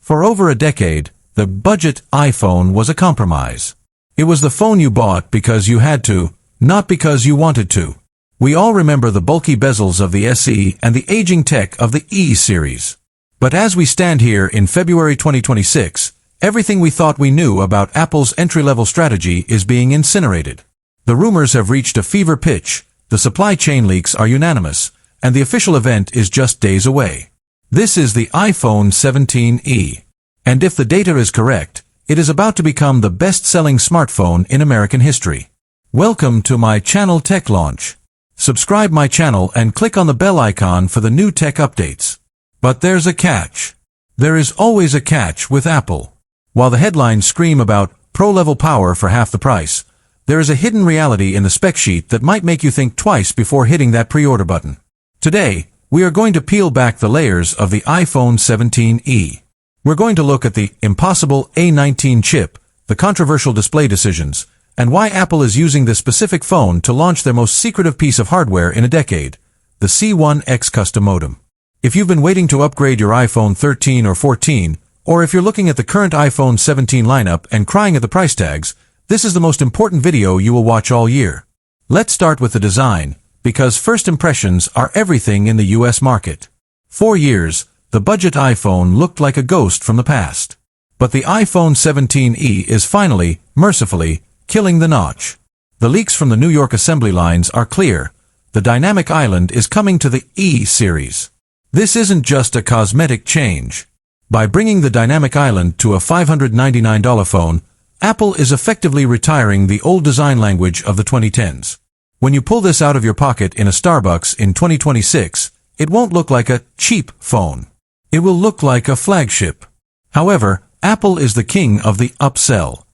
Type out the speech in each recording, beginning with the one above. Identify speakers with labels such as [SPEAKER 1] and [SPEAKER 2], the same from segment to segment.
[SPEAKER 1] For over a decade, the budget iPhone was a compromise. It was the phone you bought because you had to, not because you wanted to. We all remember the bulky bezels of the SE and the aging tech of the E series. But as we stand here in February 2026, everything we thought we knew about Apple's entry-level strategy is being incinerated. The rumors have reached a fever pitch, the supply chain leaks are unanimous, and the official event is just days away. This is the iPhone 17e. And if the data is correct, it is about to become the best-selling smartphone in American history. Welcome to my channel Tech Launch. Subscribe my channel and click on the bell icon for the new tech updates. But there's a catch. There is always a catch with Apple. While the headlines scream about pro-level power for half the price, there is a hidden reality in the spec sheet that might make you think twice before hitting that pre-order button. Today, we are going to peel back the layers of the iPhone 17e. We're going to look at the impossible A19 chip, the controversial display decisions, and why Apple is using this specific phone to launch their most secretive piece of hardware in a decade, the C1X custom modem. If you've been waiting to upgrade your iPhone 13 or 14, or if you're looking at the current iPhone 17 lineup and crying at the price tags, this is the most important video you will watch all year. Let's start with the design, because first impressions are everything in the US market. For years, the budget iPhone looked like a ghost from the past. But the iPhone 17e is finally, mercifully, killing the notch. The leaks from the New York assembly lines are clear. The dynamic island is coming to the E series. This isn't just a cosmetic change. By bringing the dynamic island to a $599 phone, Apple is effectively retiring the old design language of the 2010s. When you pull this out of your pocket in a Starbucks in 2026, it won't look like a cheap phone. It will look like a flagship. However, Apple is the king of the upsell.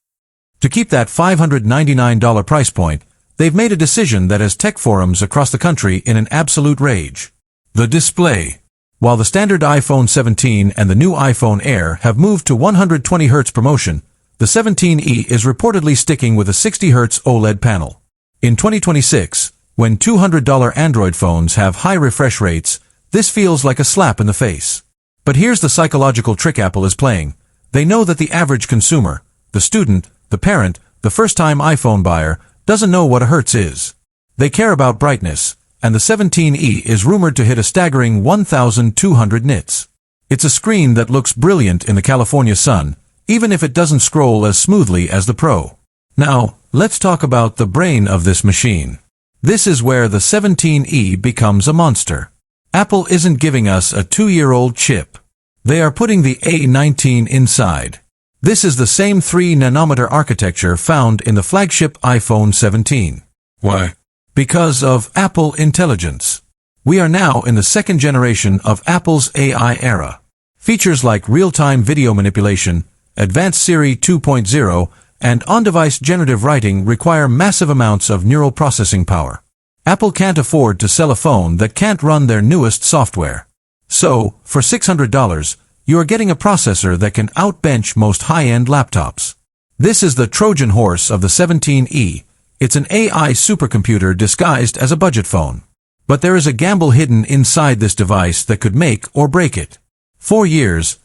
[SPEAKER 1] To keep that $599 price point, they've made a decision that has tech forums across the country in an absolute rage. The display. While the standard iPhone 17 and the new iPhone Air have moved to 120Hz promotion, the 17e is reportedly sticking with a 60Hz OLED panel. In 2026, when $200 Android phones have high refresh rates, this feels like a slap in the face. But here's the psychological trick Apple is playing. They know that the average consumer, the student, the parent, the first-time iPhone buyer, doesn't know what a hertz is. They care about brightness, and the 17e is rumored to hit a staggering 1,200 nits. It's a screen that looks brilliant in the California sun, even if it doesn't scroll as smoothly as the Pro. Now, let's talk about the brain of this machine. This is where the 17e becomes a monster. Apple isn't giving us a 2-year-old chip. They are putting the A19 inside. This is the same 3-nanometer architecture found in the flagship iPhone 17. Why? Because of Apple Intelligence. We are now in the second generation of Apple's AI era. Features like real-time video manipulation, advanced Siri 2.0, and on-device generative writing require massive amounts of neural processing power. Apple can't afford to sell a phone that can't run their newest software. So, for $600, you are getting a processor that can outbench most high-end laptops. This is the Trojan horse of the 17e. It's an AI supercomputer disguised as a budget phone. But there is a gamble hidden inside this device that could make or break it. For years,